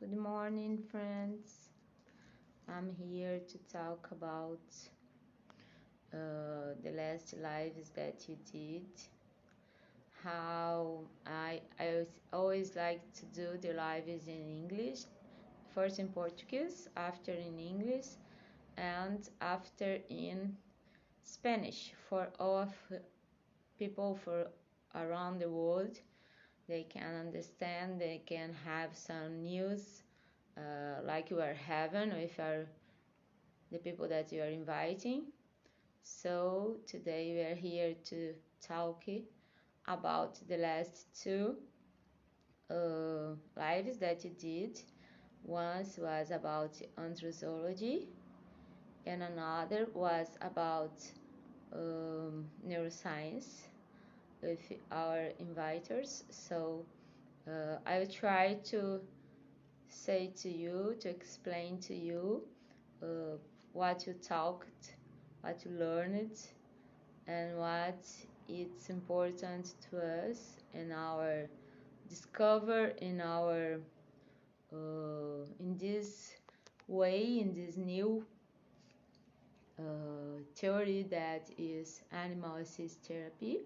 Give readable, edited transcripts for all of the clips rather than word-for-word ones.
Good morning, friends. I'm here to talk about the last lives that you did. How I always like to do the lives in English, first in Portuguese, after in English, and after in Spanish for all of people for around the world. They can understand. They can have some news like you are having with the people that you are inviting. So today we are here to talk about the last two lives that you did. One was about antrozoology and another was about neuroscience with our inviters. So I will try to say to you, to explain to you uh, what you talked, what you learned, and what it's important to us in our discover in this way, in this new theory that is animal assist therapy.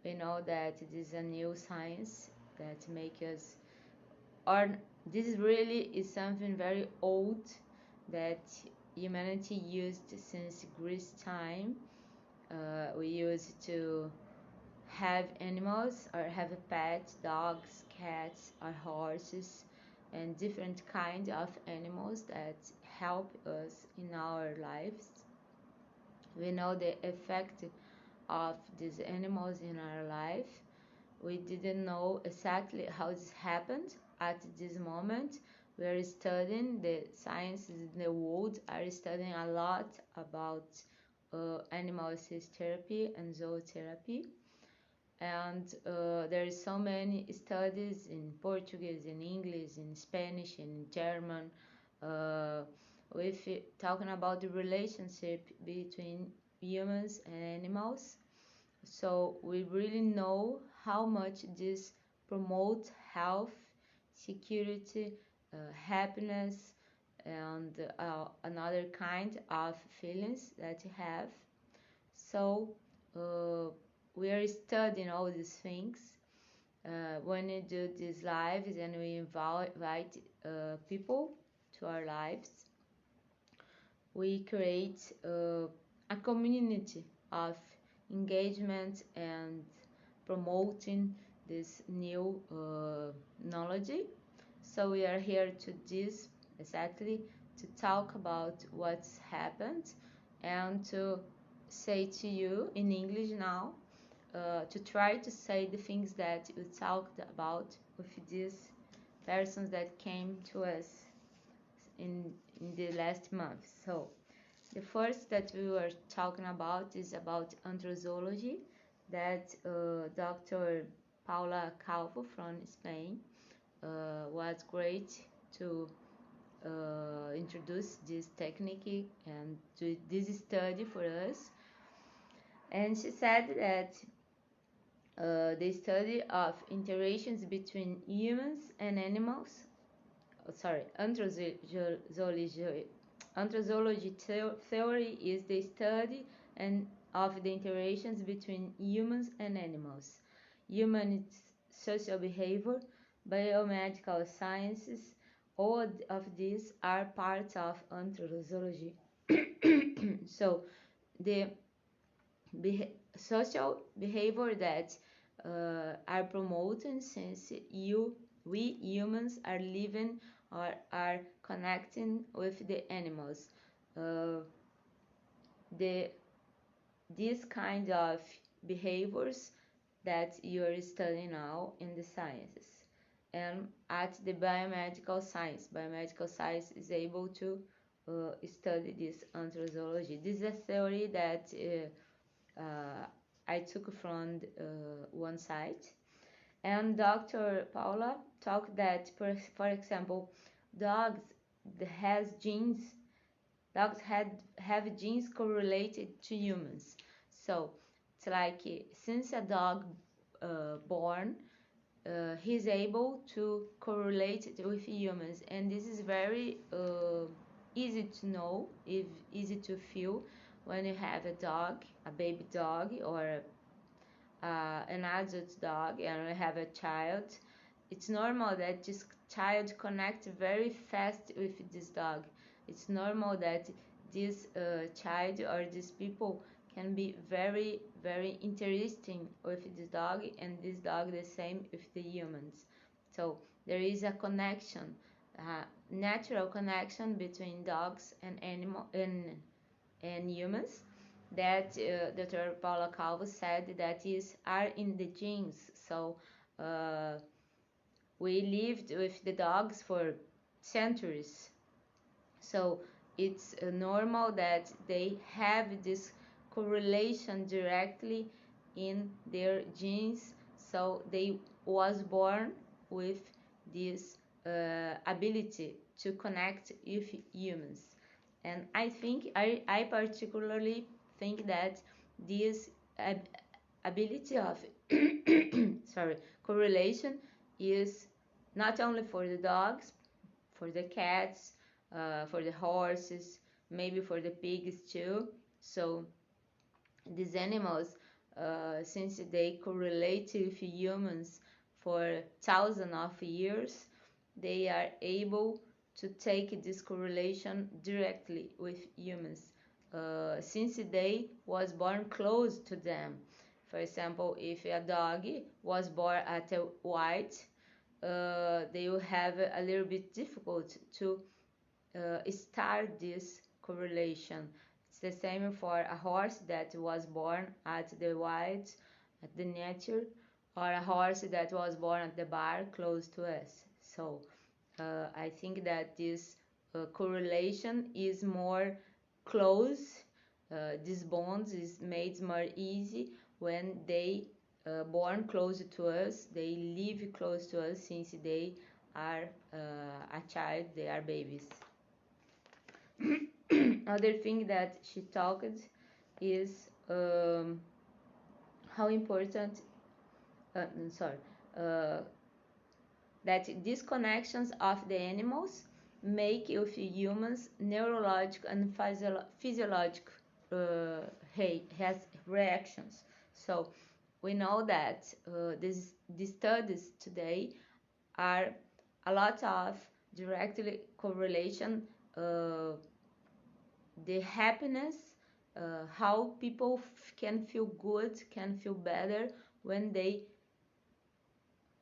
We know that it is a new science that make us, or this really is something very old that humanity used since Greece time. We used to have animals or have a pet, dogs, cats, or horses, and different kinds of animals that help us in our lives. We know the effect of these animals in our life. We didn't know exactly how this happened at this moment. We are studying, the sciences in the world are studying a lot about animal assist therapy and zootherapy. And there is so many studies in Portuguese, in English, in Spanish, in German, uh, with talking about the relationship between humans and animals. So we really know how much this promotes health, security, happiness, and another kind of feelings that you have. So uh, we are studying all these things. When we do these lives and we invite people to our lives, we create a community of engagement and promoting this new knowledge. So we are here to this exactly to talk about what's happened and to say to you in English now, to try to say the things that you talked about with these persons that came to us in the last month. So the first that we were talking about is about antrozoology, that Dr. Paula Calvo from Spain was great to introduce this technique and do this study for us. And she said that the study of interactions between humans and animals, anthrozoology theory is the study and of the interactions between humans and animals. Human social behavior, biomedical sciences, all of these are parts of anthrozoology. So the social behavior that are promoted since we humans are living or are connecting with the animals. Uh, the These kind of behaviors that you are studying now in the sciences and at the biomedical science. Biomedical science is able to study this anthrozoology. This is a theory that I took from one site. And Dr. Paula talked that, for example, dogs has genes. Dogs have genes correlated to humans. So it's like since a dog born, he's able to correlate with humans, and this is very easy to know, if easy to feel when you have a dog, a baby dog, or an adult dog, and you have a child. It's normal that this child connects very fast with this dog. It's normal that this child or these people can be very, very interesting with this dog, and this dog the same with the humans. So there is a connection, a natural connection between dogs and and humans that Dr. Paula Calvo said that are in the genes. So uh, we lived with the dogs for centuries. So it's normal that they have this correlation directly in their genes. So they was born with this ability to connect with humans. And I particularly think that this ability of sorry, correlation is not only for the dogs, for the cats, for the horses, maybe for the pigs too. So these animals, since they correlate with humans for thousands of years, they are able to take this correlation directly with humans, since they was born close to them. For example, if a dog was born at a white, they will have a little bit difficult to start this correlation. It's the same for a horse that was born at the wild, at the nature, or a horse that was born at the bar close to us. So I think that this correlation is more close. This bond is made more easy when they born close to us. They live close to us since they are a child. They are babies. Other thing that she talked is how important. Sorry. Uh, that these connections of the animals make with humans neurological and physiological has reactions. So we know that these studies today are a lot of directly correlation, the happiness, how people can feel good, can feel better when they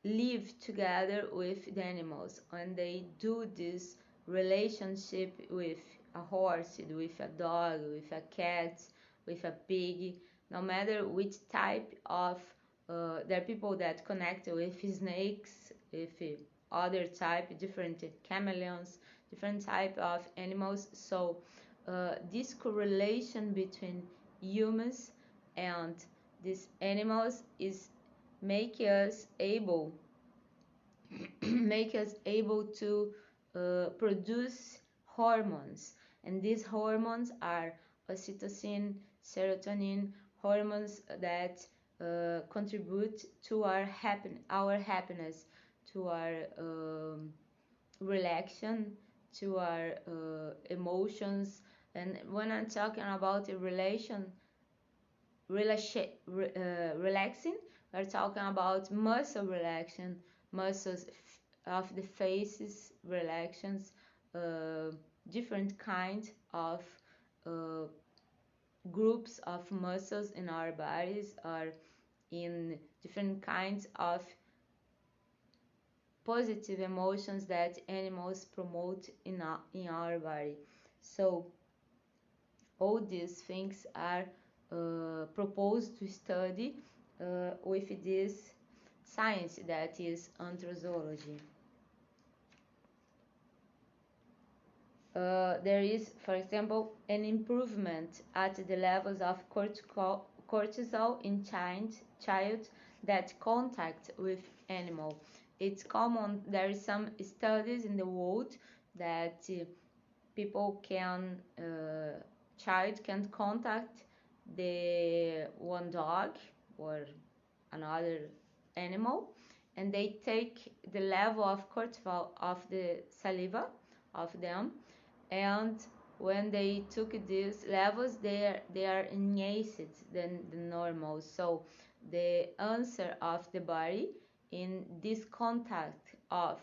live together with the animals, and they do this relationship with a horse, with a dog, with a cat, with a pig, no matter which type of there are people that connect with snakes, with other type, different chameleons, different type of animals. So this correlation between humans and these animals is make us able make us able to produce hormones, and these hormones are oxytocin, serotonin, hormones that contribute to our happiness, to our relaxation, to our emotions. And when I'm talking about a relaxing, we're talking about muscle relaxation, muscles of the faces relaxations, uh, different kinds of uh, groups of muscles in our bodies, or in different kinds of positive emotions that animals promote in our body. So all these things are proposed to study with this science that is antrozoology. There is, for example, an improvement at the levels of cortisol in child that contact with animal. It's common. There is some studies in the world that people child can contact the one dog or another animal, and they take the level of cortisol of the saliva of them, and when they took these levels, they are enhanced than the normal. So the answer of the body in this contact of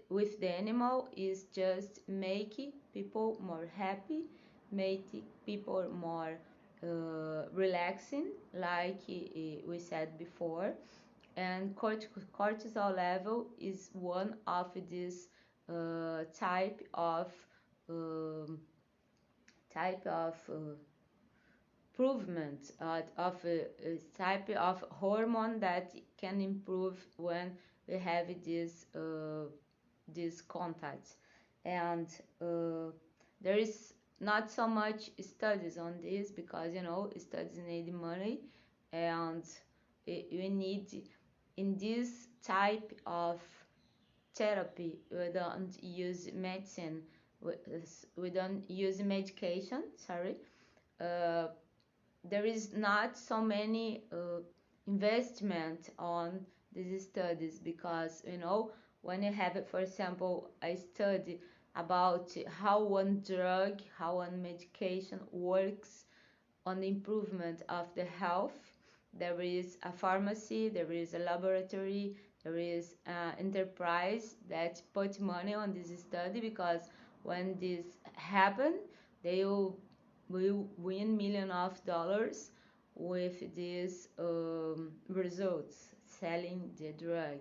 with the animal is just make people more happy, make people more relaxing, like we said before. And cortisol level is one of these type of um, improvement of a type of hormone that can improve when we have this contact. And there is not so much studies on this because studies need money, and we need in this type of therapy we don't use medicine, we don't use medication, sorry. uh, there is not so many investment on these studies because when you have, for example, a study about how one drug, how one medication works on the improvement of the health, there is a pharmacy, there is a laboratory, there is an enterprise that put money on this study, because when this happen, they will win millions of dollars with these results selling the drug.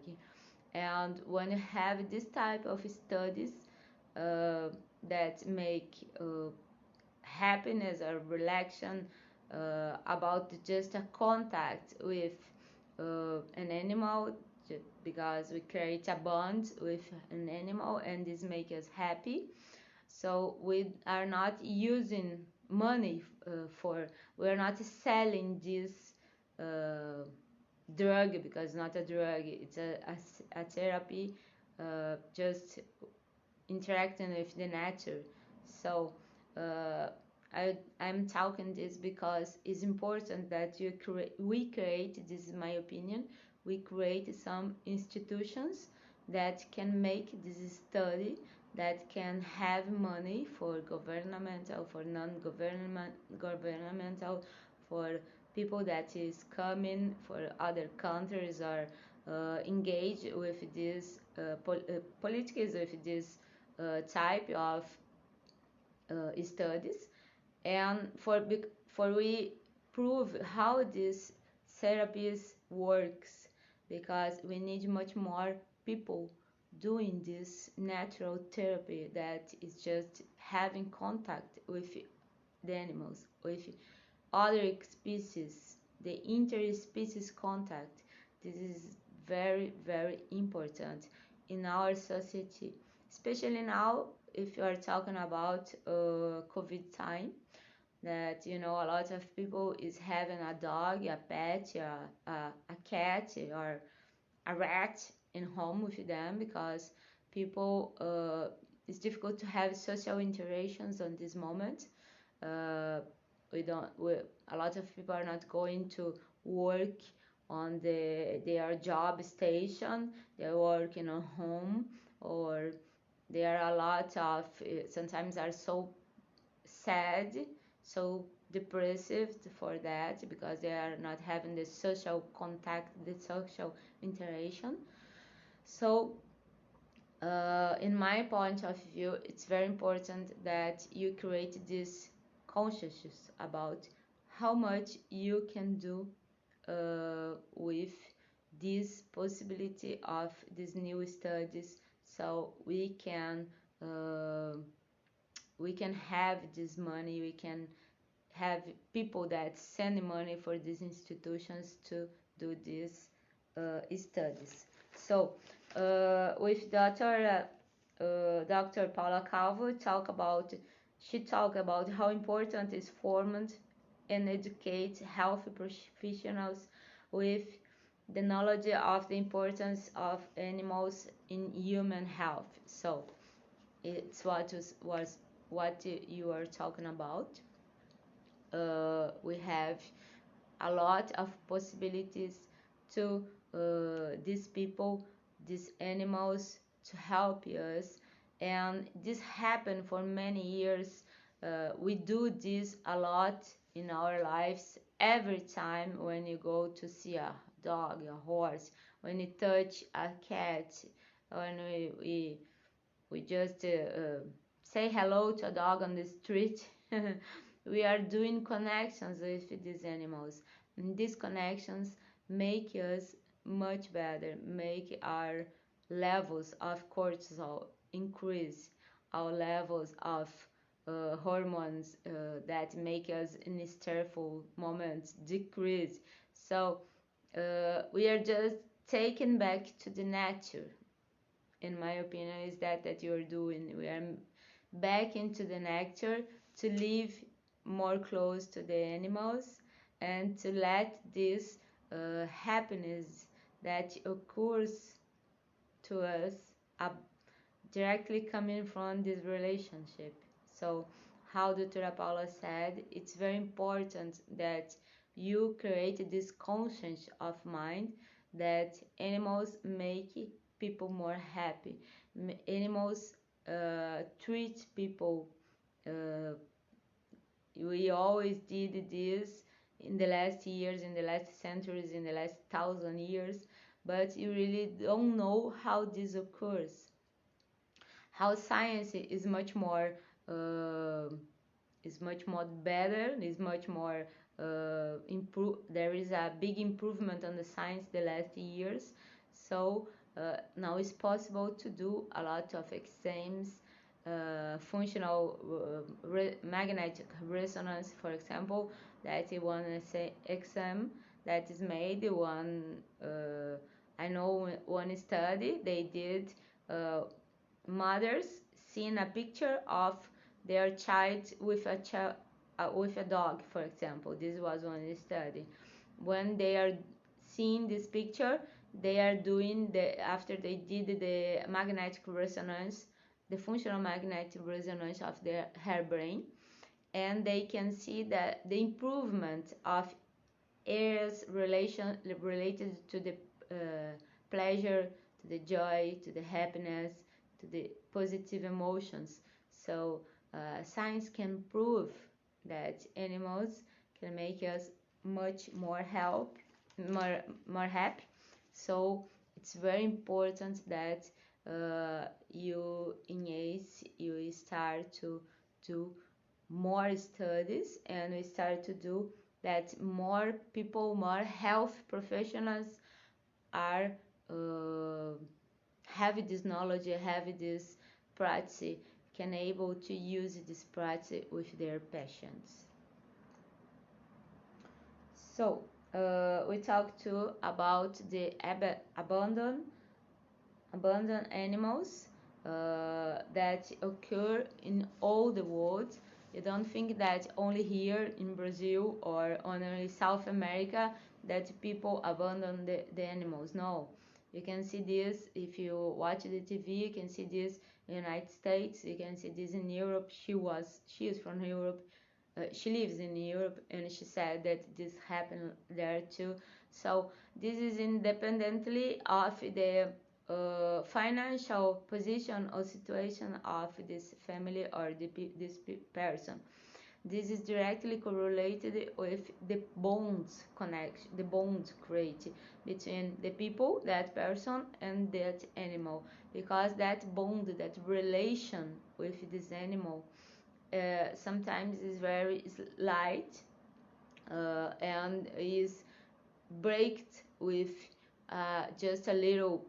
And when you have this type of studies uh, that make happiness or relaxation about just a contact with an animal, because we create a bond with an animal and this makes us happy. So we are not using money we are not selling this uh, drug, because it's not a drug, it's a therapy, just interacting with the nature. So uh, I'm talking this because it's important that we create, this is my opinion, we create some institutions that can make this study, that can have money for governmental, for non-governmental, for people that is coming for other countries, or engage with this politics, with this type of studies, and for we prove how this therapies works, because we need much more people doing this natural therapy that is just having contact with the animals, with other species, the interspecies contact. This is very, very important in our society, especially now if you are talking about COVID time, that a lot of people is having a dog, a pet, a cat, or a rat in home with them, because people it's difficult to have social interactions on this moment. uh, we don't we, a lot of people are not going to work on their job station, they're working on home, or there are a lot of sometimes are so sad, so depressive for that, because they are not having the social contact, the social interaction. So in my point of view, it's very important that you create this consciousness about how much you can do with this possibility of these new studies, so uh, we can have this money, we can have people that send money for these institutions to do these studies. So with Dr. Paula Calvo she talked about how important is formed and educate health professionals with the knowledge of the importance of animals in human health. So it's was what you are talking about. We have a lot of possibilities to these people, these animals, to help us. And this happened for many years. We do this a lot in our lives. Every time when you go to see a dog, a horse, when you touch a cat, when we just say hello to a dog on the street, we are doing connections with these animals. And these connections make us much better, make our levels of cortisol increase, our levels of hormones that make us in stressful moments decrease. So we are just taken back to the nature. In my opinion, is that you're doing. We are back into the nature, to live more close to the animals, and to let this happiness that occurs to us directly coming from this relationship. So, how Dr. Paula said, it's very important that you create this conscience of mind that animals make people more happy. Animals treat people. Uh, we always did this in the last years, in the last centuries, in the last 1,000 years, but you really don't know how this occurs. How science uh, is much more better, is much more improve. There is a big improvement on the science the last years. So now it's possible to do a lot of exams, functional magnetic resonance, for example. That is one exam that is made. I know one study they did. Mothers seeing a picture of their child with a dog, for example. This was one study. When they are seeing this picture, they are doing after they did the magnetic resonance, the functional magnetic resonance of their her brain, and they can see that the improvement of areas related to the pleasure, to the joy, to the happiness, to the positive emotions. So science can prove that animals can make us much more happy. So it's very important that you start to do more studies, and we start to do that more people, more health professionals are have this knowledge, have this practice, can able to use this practice with their patients. So we talked too about the abandoned animals that occur in all the world. You don't think that only here in Brazil or only South America that people abandon the animals. No, you can see this if you watch the TV. You can see this in the United States. You can see this in Europe. She is from Europe. She lives in Europe, and she said that this happened there too. So this is independently of the financial position or situation of this family or this person. This is directly correlated with the bonds connection, the bonds created between the people, that person, and that animal, because that bond, that relation with this animal sometimes is very light and is breaked with just a little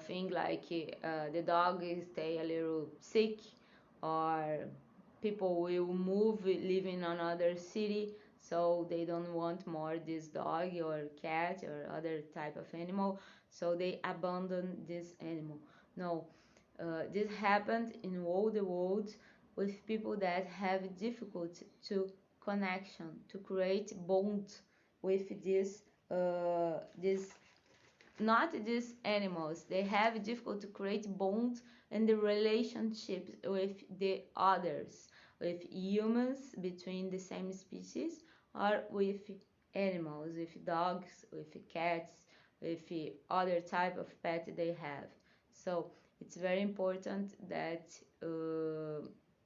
thing, like the dog stay a little sick, or people will move, live in another city, so they don't want more this dog or cat or other type of animal, so they abandon this animal. No, this happened in all the world with people that have difficulty to connection, to create bond with this not these animals. They have difficulty to create bonds and the relationships with the others, with humans between the same species, or with animals, with dogs, with cats, with the other type of pet they have. So it's very important that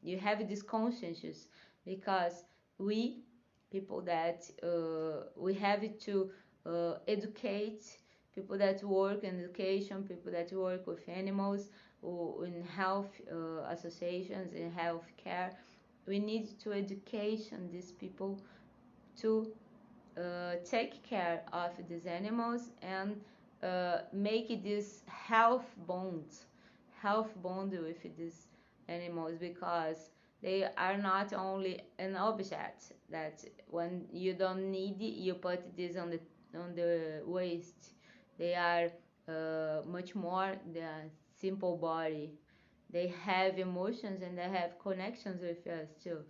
you have this conscience, because we people that we have to educate people that work in education, people that work with animals, or in health associations, in health care. We need to education these people to take care of these animals and make this health bond with these animals, because they are not only an object that when you don't need it, you put this on the waste. They are much more than a simple body. They have emotions and they have connections with us too.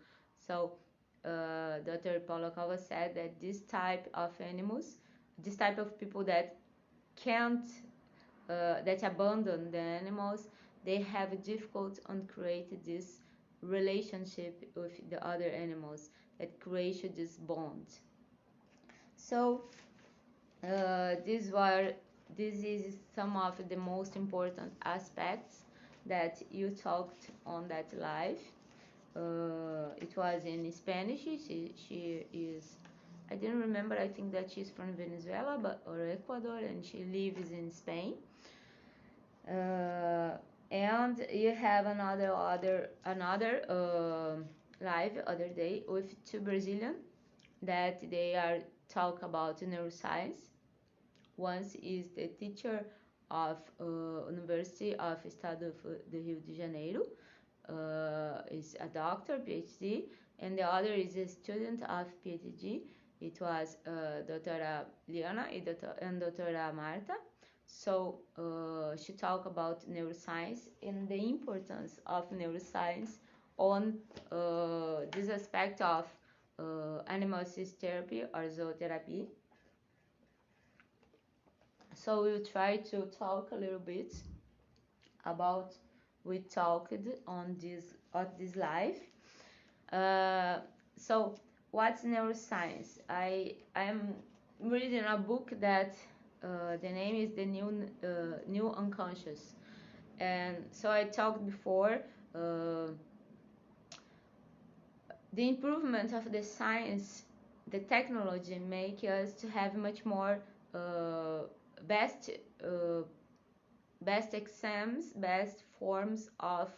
So Dr. Paulo Calva said that this type of animals, this type of people that can't, that abandon the animals, they have difficult on create this relationship with the other animals, that create this bond. So this is some of the most important aspects that you talked on that live. It was in Spanish. She is, I didn't remember, I think that she's from Venezuela or Ecuador, and she lives in Spain. And you have another live other day with two Brazilian that they are talk about neuroscience. One is the teacher of University of Estado de Rio de Janeiro, is a doctor, PhD, and the other is a student of PhD. It was Dra. Liana and Dra. Marta. So she talked about neuroscience and the importance of neuroscience on this aspect of animal assist therapy or zootherapy. So we'll try to talk a little bit about we talked on this live. So what's neuroscience? I am reading a book that the name is the new unconscious, and so I talked before the improvement of the science, the technology make us to have much more best exams, best forms of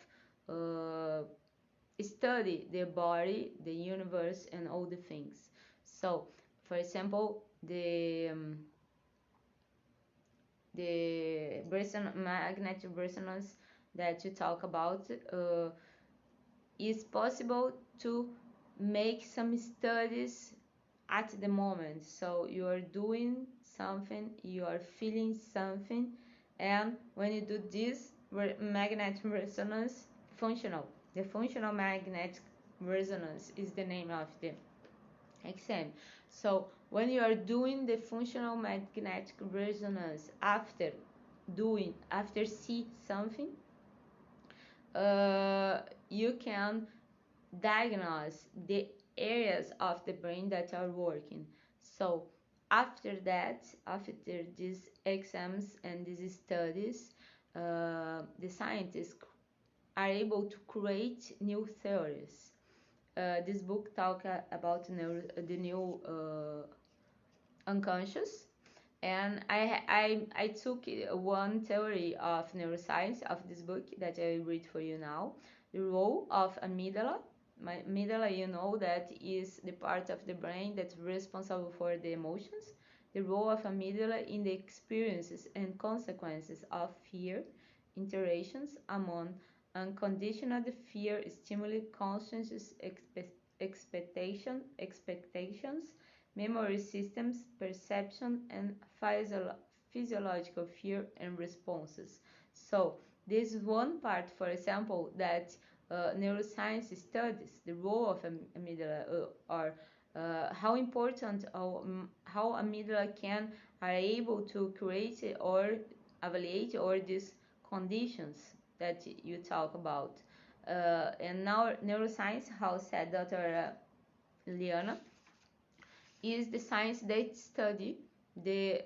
study the body, the universe, and all the things. So, for example, the magnetic resonance that you talk about is possible to make some studies at the moment. So you are doing something, you are feeling something, and when you do this magnetic resonance the functional magnetic resonance is the name of the exam. So when you are doing the functional magnetic resonance after see something, you can diagnose the areas of the brain that are working. So after these exams and these studies, the scientists are able to create new theories. This book talks about the new unconscious, and I took one theory of neuroscience of this book that I read for you now. The role of amygdala. Amygdala, you know, that is the part of the brain that's responsible for the emotions. The role of amygdala in the experiences and consequences of fear interactions among unconditional fear stimuli, conscious expectations, memory systems, perception, and physiological fear and responses. So this is one part, for example, that neuroscience studies the role of amygdala, or how important how amygdala are able to create or evaluate all these conditions that you talk about. And now neuroscience, how said Dr. Liana, is the science that study the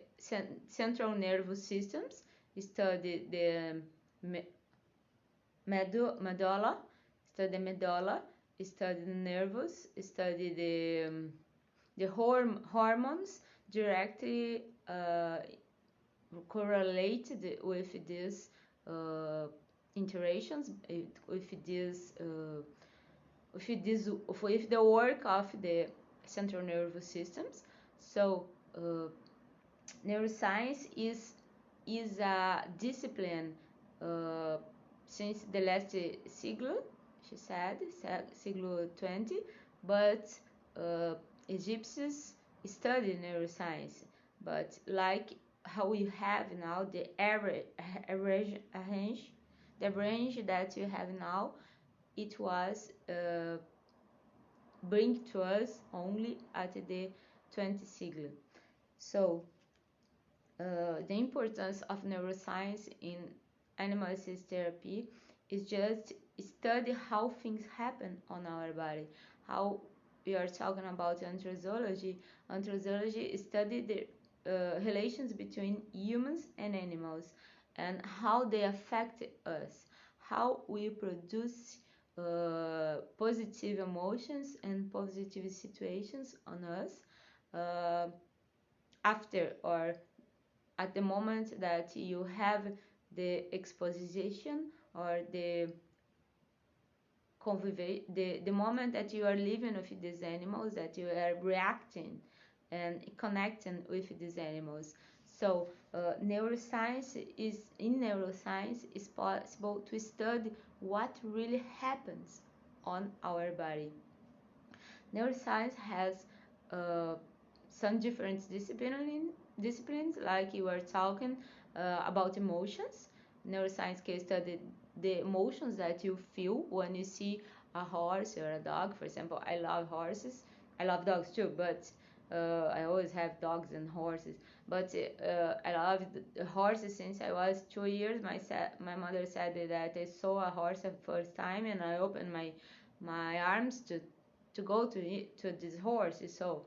central nervous systems, study the medulla, study the medulla, study the nervous, study the hormones directly correlated with these interactions, with with the work of the central nervous systems. So neuroscience is a discipline since the last siglo, she said, siglo 20, but Egyptians studied neuroscience, but like how we have now the range that you have now, it was bring to us only at the 20 siglo. So the importance of neuroscience in animal assist therapy is just study how things happen on our body. How we are talking about antrozoology. Antrozoology study the relations between humans and animals and how they affect us, how we produce positive emotions and positive situations on us after or at the moment that you have the exposition or the moment that you are living with these animals, that you are reacting and connecting with these animals. So neuroscience is possible to study what really happens on our body. Neuroscience has some different disciplines, like you were talking about emotions. Neuroscience can study the emotions that you feel when you see a horse or a dog. For example, I love horses. I love dogs too, but I always have dogs and horses. But I love the horses since I was 2 years. My mother said that I saw a horse the first time, and I opened my arms to go to this horse. So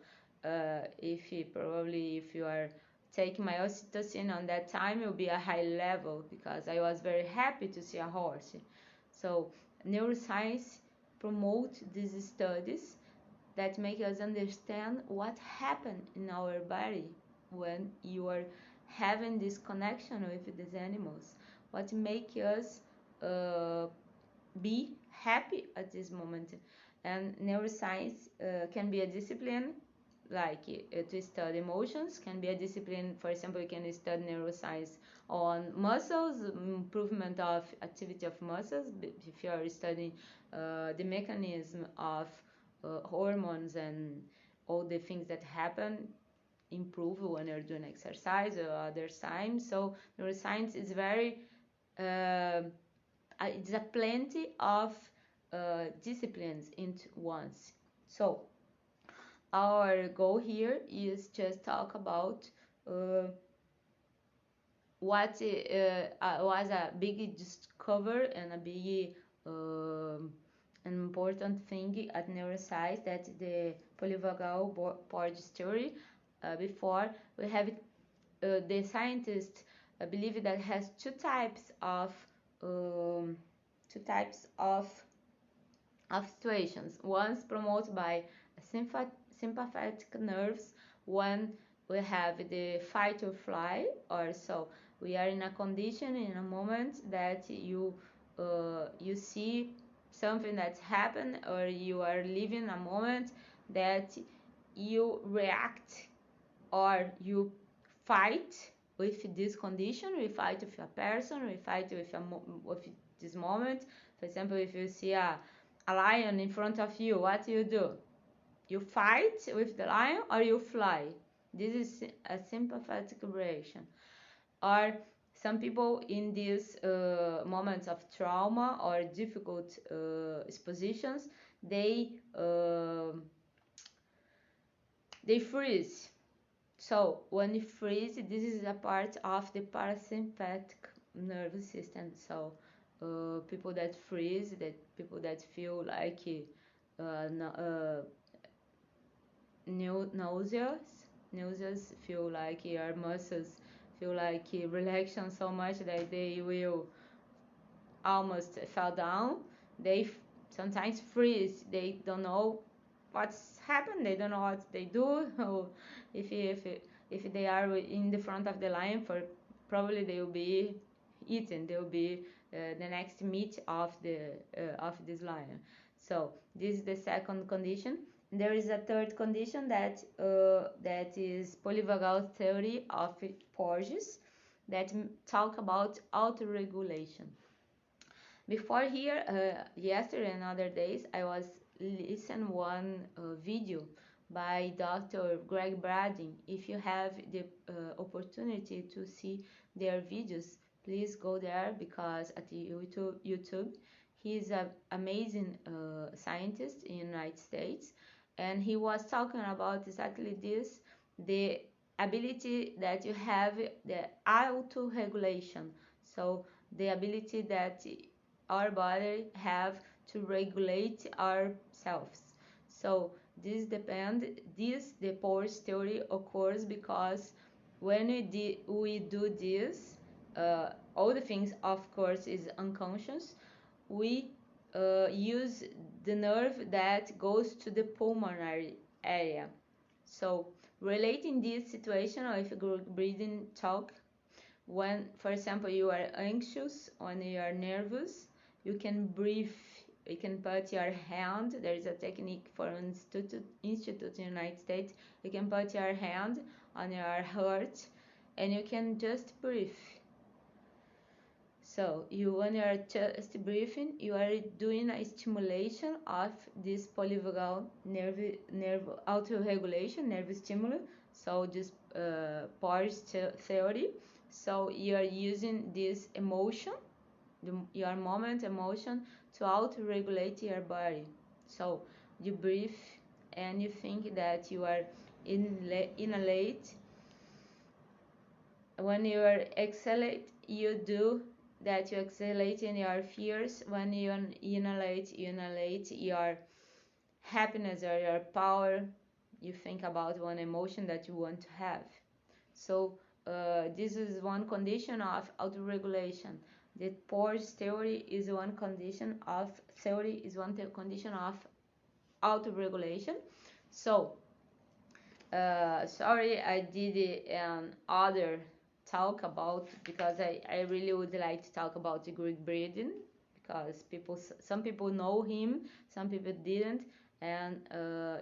if you are taking my oxytocin on that time, it will be a high level because I was very happy to see a horse. So neuroscience promote these studies that make us understand what happened in our body when you are having this connection with these animals, what make us be happy at this moment. And neuroscience can be a discipline, like to study emotions, can be a discipline. For example, you can study neuroscience on muscles, improvement of activity of muscles, if you are studying the mechanism of hormones and all the things that happen, improve when you're doing exercise or other times. So neuroscience is very it's a plenty of disciplines into once. So our goal here is just talk about what was a big discovery and a big an important thing at neuroscience, that the polyvagal portage theory. Before we have the scientists believe that has two types of situations. One's promoted by sympathetic nerves when we have the fight or fly, or so we are in a condition, in a moment that you see something that's happened, or you are living a moment that you react or you fight with this condition. We fight with a person, we fight with this moment. For example, if you see a lion in front of you, what do? You fight with the lion or you fly. This is a sympathetic reaction. Or some people in these moments of trauma or difficult expositions, they freeze. So when you freeze, this is a part of the parasympathetic nervous system. So people that freeze, people that feel like nauseous, nauseous, feel like your muscles feel like relaxation so much that they will almost fall down. They sometimes freeze. They don't know what's happened. They don't know what they do. Or if they are in the front of the line, for probably they will be eaten. They will be the next meat of this lion. So this is the second condition. There is a third condition that is polyvagal theory of Porges that talk about auto-regulation. Before here, yesterday and other days, I was listen one video by Dr. Greg Bradin. If you have the opportunity to see their videos, please go there because at the YouTube, he's an amazing scientist in the United States, and he was talking about exactly this, the ability that you have, the auto-regulation. So the ability that our body have to regulate ourselves. So the Porges theory occurs because when we do this, all the things of course is unconscious. We use the nerve that goes to the pulmonary area. So relating this situation with group breathing talk, when for example you are anxious or you are nervous, you can breathe, you can put your hand, there is a technique for an institute in the United States, you can put your hand on your heart and you can just breathe. So when you are just breathing, you are doing a stimulation of this polyvagal nerve auto-regulation, nerve stimulus. So this Porges theory. So you are using this emotion, your moment emotion, to auto-regulate your body. So you breathe and you think that you are inhalate. When you are exhalate, you do that you exhalate in your fears. When you inhalate your happiness or your power. You think about one emotion that you want to have. So this is one condition of auto-regulation. The Porges theory is one condition of auto-regulation. So sorry, I did other talk about, because I really would like to talk about the Greek breathing, because some people know him, some people didn't, and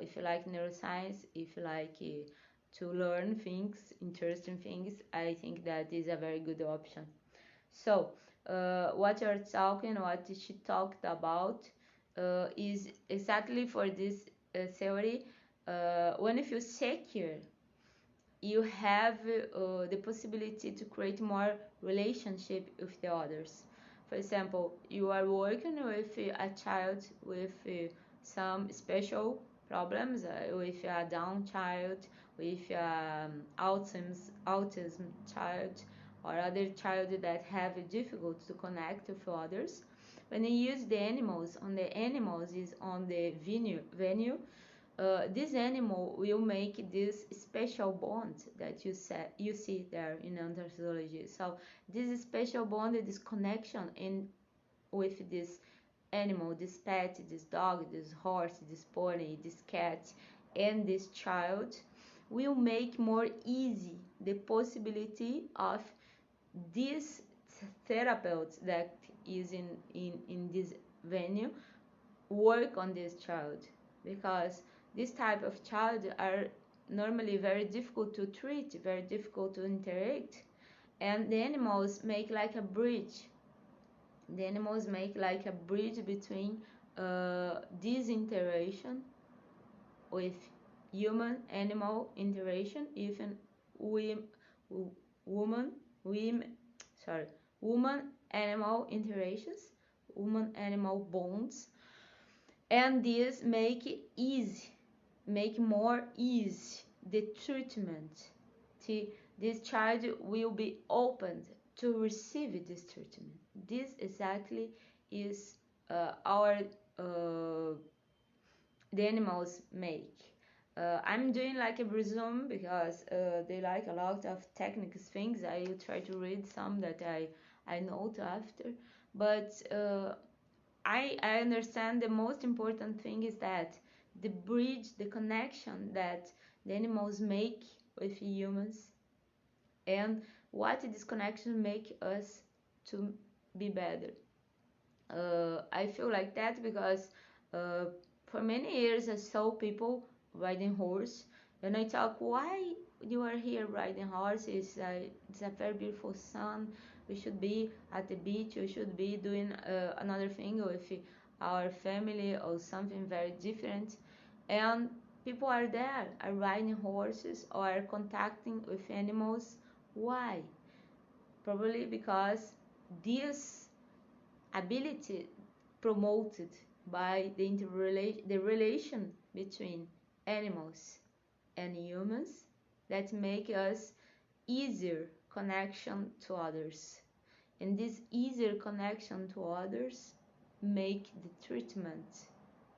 if you like neuroscience, if you like to learn things, interesting things, I think that is a very good option. So what she talked about is exactly for this theory. When you feel secure, you have the possibility to create more relationship with the others. For example, you are working with a child with some special problems, with a Down child, with autism child, or other child that have difficult to connect with others. When you use the animals, is on the venue, this animal will make this special bond that you see there in anthropology. So this special bond, this connection with this animal, this pet, this dog, this horse, this pony, this cat, and this child, will make more easy the possibility of this therapeuts that is in this venue work on this child, because this type of child are normally very difficult to treat, very difficult to interact, and the animals make like a bridge. The animals make like a bridge between this interaction with human-animal interaction, even woman, women, sorry, woman-animal interactions, woman-animal bonds, and this make more easy the treatment. This child will be opened to receive this treatment. This exactly is our the animals make. I'm doing like a resume because they like a lot of technical things. I will try to read some that I note after, but I understand the most important thing is that the bridge, the connection that the animals make with humans, and what this connection make us to be better. I feel like that because uh, for many years I saw people riding horse, and I talk, why you are here riding horse? It's a very beautiful sun. We should be at the beach. We should be doing another thing with our family or something very different. And people are there, are riding horses or are contacting with animals. Why? Probably because this ability promoted by the relation between animals and humans that make us easier connection to others, and this easier connection to others make the treatment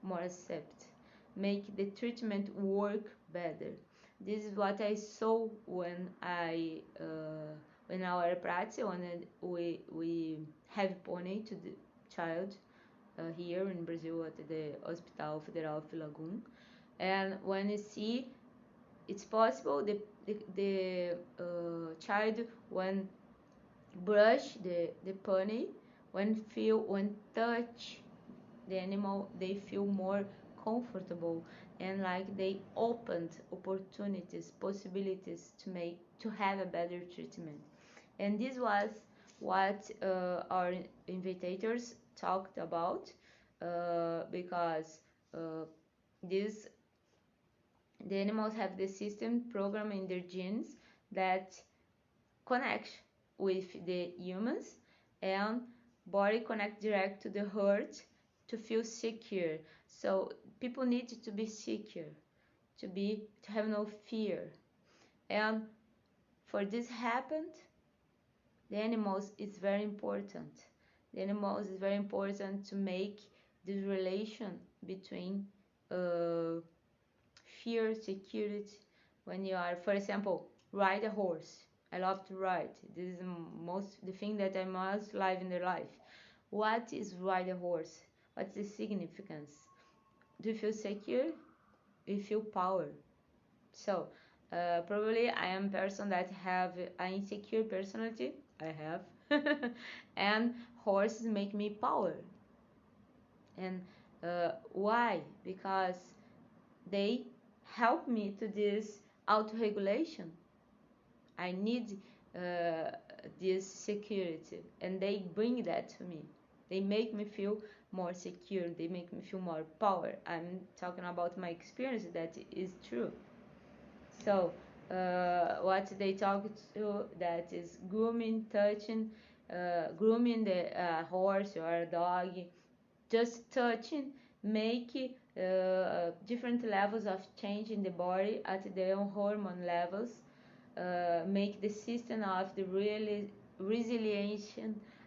more accept, make the treatment work better. This is what I saw when I when our practice, when we have pony to the child here in Brazil at the Hospital Federal of Lagoon, and when you see it's possible the child when brush the pony, when touch the animal, they feel more comfortable, and like they opened opportunities, possibilities to have a better treatment. And this was what our invitators talked about, because uh, this the animals have the system program in their genes that connect with the humans, and body connect direct to the heart to feel secure. So people need to be secure, to have no fear. And for this happened, the animals is very important. The animals is very important to make this relation between uh, fear, security. When you are, for example, ride a horse. I love to ride. This is the thing that I most love in the life. What is ride a horse? What's the significance? Do you feel secure? Do you feel power? So probably I am a person that have an insecure personality. I have, and horses make me power. And why? Because they help me to this auto-regulation. I need uh, this security, and they bring that to me. They make me feel more secure. They make me feel more power. I'm talking about my experience that is true. So what they talk to, that is grooming, touching, grooming the horse or dog, just touching make different levels of change in the body at their own hormone levels, make the system of the really resilience,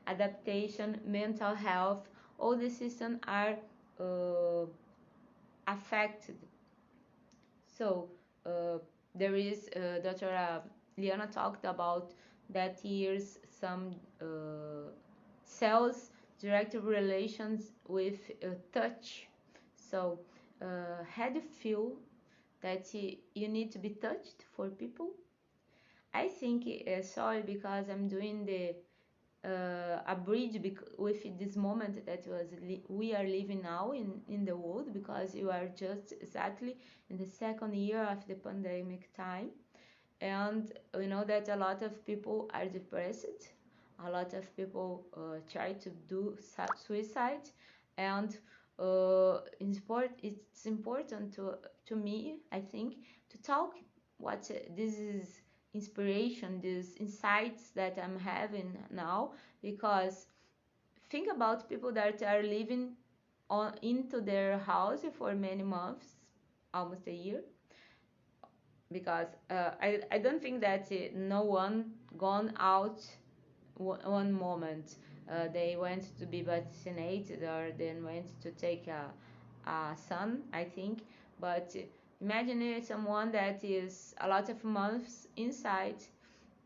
adaptation, mental health, all the systems are uh, affected. So uh, there is Dr. Liana talked about that here's some cells direct relations with touch. So how do you feel that you need to be touched for people? I think sorry, because I'm doing the a bridge with this moment that we are living now in the world, because you are just exactly in the second year of the pandemic time, and we know that a lot of people are depressed, a lot of people try to do suicide, and it's important to me, I think, to talk what this is inspiration, these insights that I'm having now, because think about people that are living into their house for many months, almost a year, because I don't think that no one gone out one moment. They went to be vaccinated or then went to take a sun, I think, but imagine someone that is a lot of months inside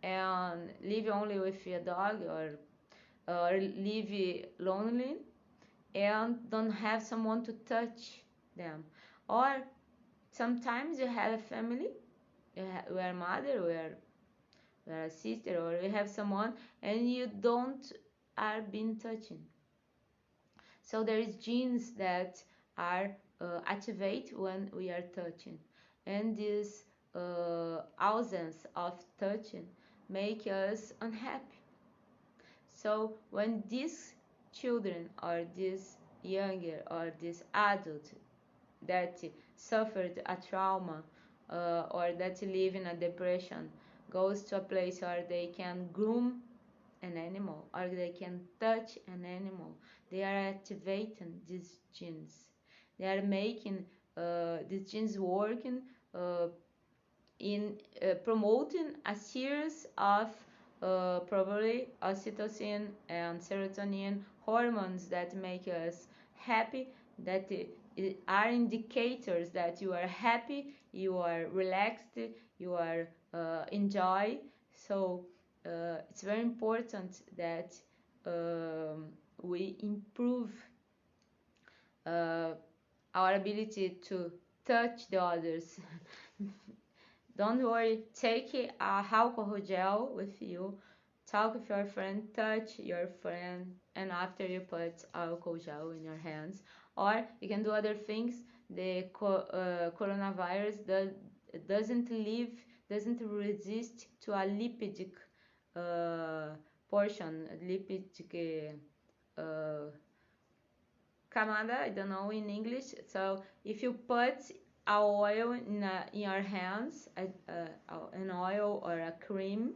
and live only with a dog, or live lonely and don't have someone to touch them. Or sometimes you have a family, you are a mother, you are a sister, or you have someone and you don't are being touching. So there is genes that are activate when we are touching, and this absence of touching make us unhappy. So when these children or this younger or this adult that suffered a trauma or that live in a depression goes to a place where they can groom an animal or they can touch an animal, they are activating these genes. They are making these genes working in promoting a series of probably oxytocin and serotonin hormones that make us happy, that are indicators that you are happy, you are relaxed, you are enjoy. So it's very important that we improve uh, our ability to touch the others. Don't worry, take a alcohol gel with you, talk with your friend, touch your friend, and after you put alcohol gel in your hands. Or you can do other things. The coronavirus doesn't resist to a lipidic portion, lipidic camada, I don't know in English. So if you put a oil in your hands, an oil or a cream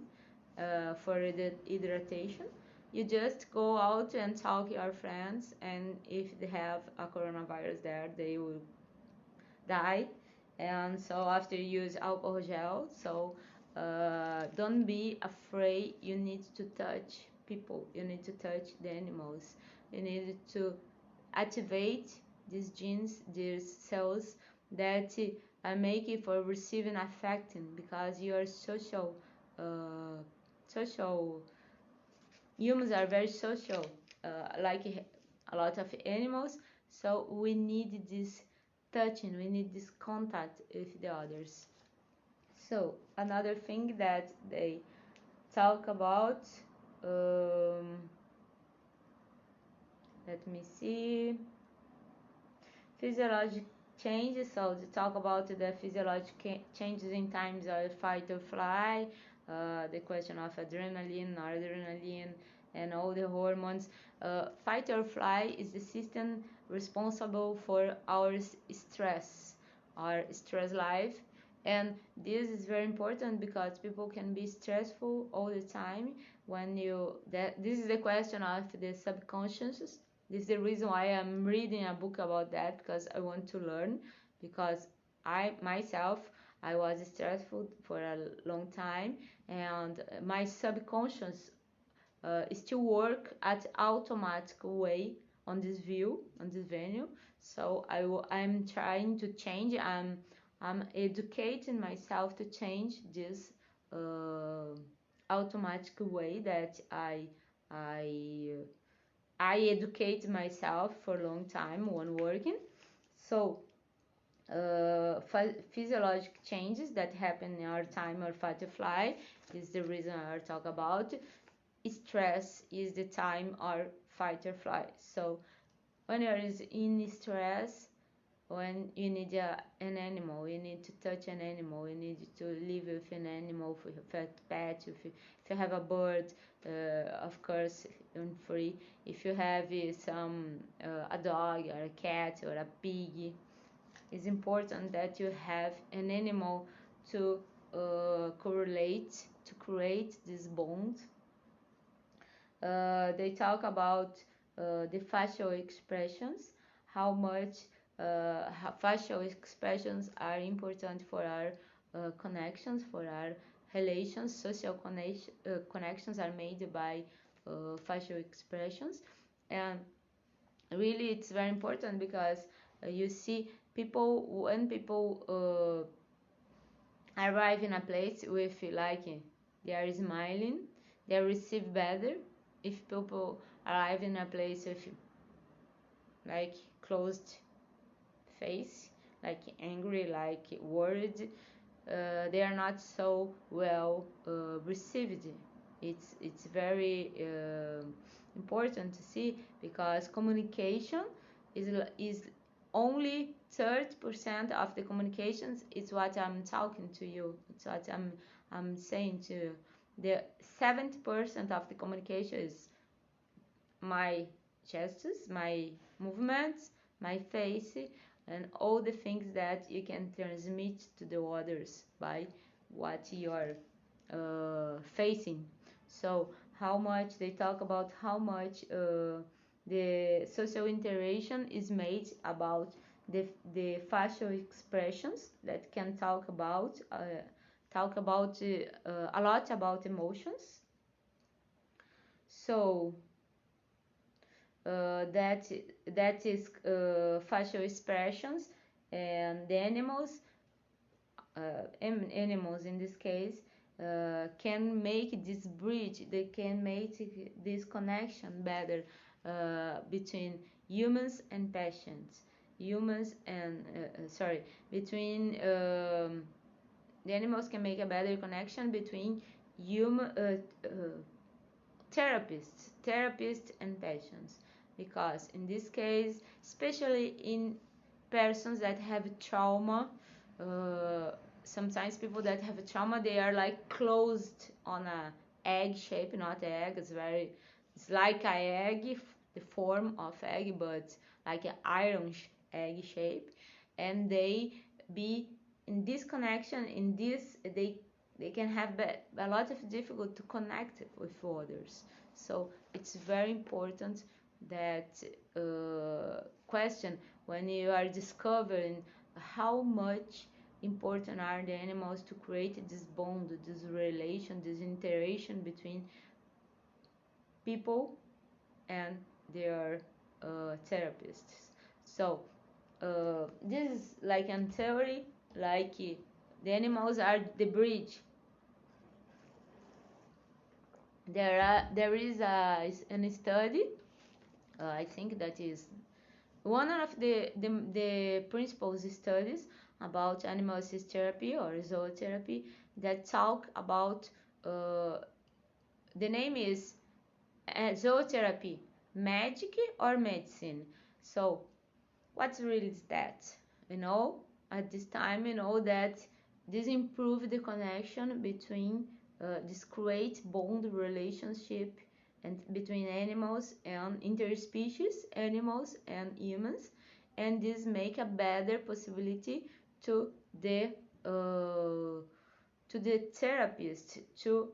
for the hydration, you just go out and talk to your friends, and if they have a coronavirus there, they will die. And so after you use alcohol gel, so don't be afraid. You need to touch people, you need to touch the animals, you need to activate these genes, these cells that are making for receiving affecting, because you are social. Humans are very social, like a lot of animals. So we need this touching, we need this contact with the others. So another thing that they talk about, let me see, physiologic changes. So they talk about the physiological changes in times of fight or flight, the question of adrenaline, noradrenaline, and all the hormones. Fight or flight is the system responsible for our stress, our stress life. And this is very important because people can be stressful all the time. This is the question of the subconscious. This is the reason why I'm reading a book about that, because I want to learn. Because I myself, I was stressful for a long time, and my subconscious still work at automatic way on this venue. So I'm trying to change. I'm educating myself to change this automatic way that I educate myself for a long time when working. So physiological changes that happen in our time or fight or flight is the reason I talk about. Stress is the time or fight or flight. So when you are in stress, when you need an animal, you need to touch an animal, you need to live with an animal, if you have a pet, if you have a bird, of course, free. If you have a dog or a cat or a pig, it's important that you have an animal to correlate, to create this bond. They talk about the facial expressions, how much facial expressions are important for our connections, for our relations. Social connections are made by facial expressions, and really it's very important because You see people, when people arrive in a place with like they are smiling, they receive better. If people arrive in a place with like closed face, like angry, like worried, they are not so well received. It's very important to see, because communication is only 30% of the communications. It's what I'm talking to you. It's what I'm saying to you. The 70% of the communication is my gestures, my movements, my face, and all the things that you can transmit to the others by what you're facing. So how much they talk about how much the social interaction is made about the facial expressions that can talk about a lot about emotions. So that is facial expressions, and the animals in this case can make this bridge. They can make this connection better between humans and patients. Humans and between the animals can make a better connection between human therapists and patients, because in this case, especially in persons that have trauma, uh, sometimes people that have trauma, they are like closed on a egg shape, not egg, it's like a egg, the form of egg, but like an iron egg shape, and they be in this connection, in this they can have a lot of difficulty to connect with others. So it's very important that question when you are discovering how much important are the animals to create this bond, this relation, this interaction between people and their therapists. So this is like in theory, like the animals are the bridge. There is an study, I think that is one of the principal studies about animal assist therapy or zootherapy, that talk about the name is zootherapy, magic or medicine. So what really is that? At this time, that this improve the connection between this create bond relationship and between animals and interspecies animals and humans, and this make a better possibility to the therapist to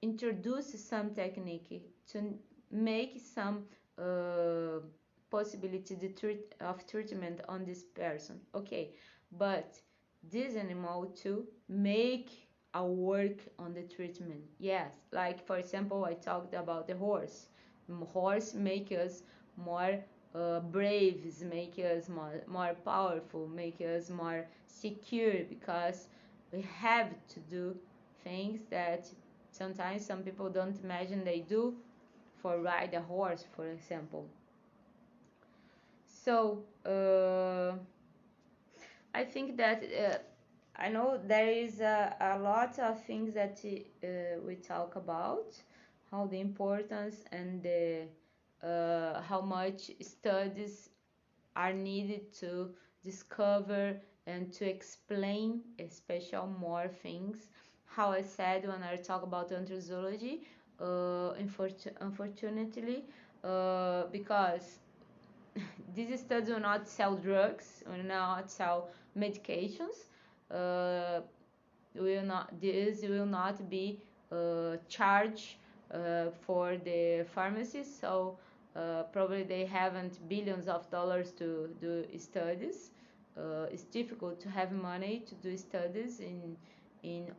introduce some technique to make some uh, possibility of treatment on this person. Okay, but this animal to make a work on the treatment. Yes, like for example, I talked about the horse. Horse make us more brave, make us more powerful, make us more secure, because we have to do things that sometimes some people don't imagine they do, for ride a horse, for example. So I think that I know there is a lot of things that we talk about, how the importance and how much studies are needed to discover and to explain special more things. How I said when I talk about antrozoology, unfortunately, because these studies will not sell drugs, will not sell medications, uh, this will not be charged for the pharmacies. So probably they haven't billions of dollars to do studies. It's difficult to have money to do studies in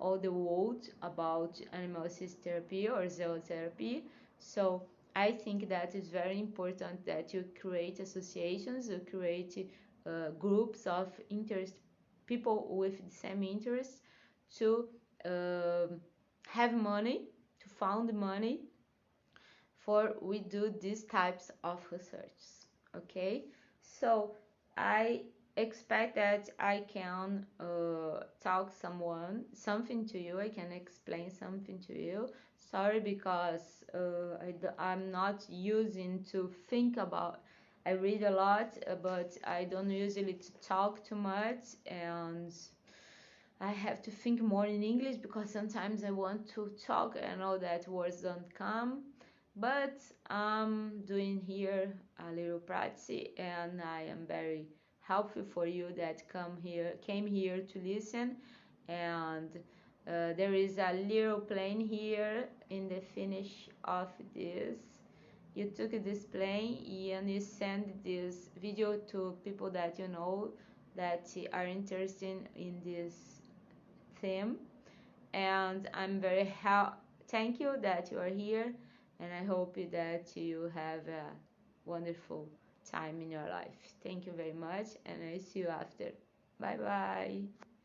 all the world about animal assist therapy or zootherapy. So I think that is very important that you create associations, you create groups of interest, people with the same interests, to have money, to found money for we do these types of research. Okay, so I expect that I can talk something to you. I can explain something to you. Sorry, because I'm not using to think about. I read a lot, but I don't usually to talk too much, and I have to think more in English because sometimes I want to talk and all that words don't come. But I'm doing here a little practice, and I am very helpful for you that came here to listen. And there is a little plane here in the finish of this. You took this plane and you send this video to people that you know that are interested in this theme, and I'm very thank you that you are here, and I hope that you have a wonderful time in your life. Thank you very much, and I see you after. Bye bye.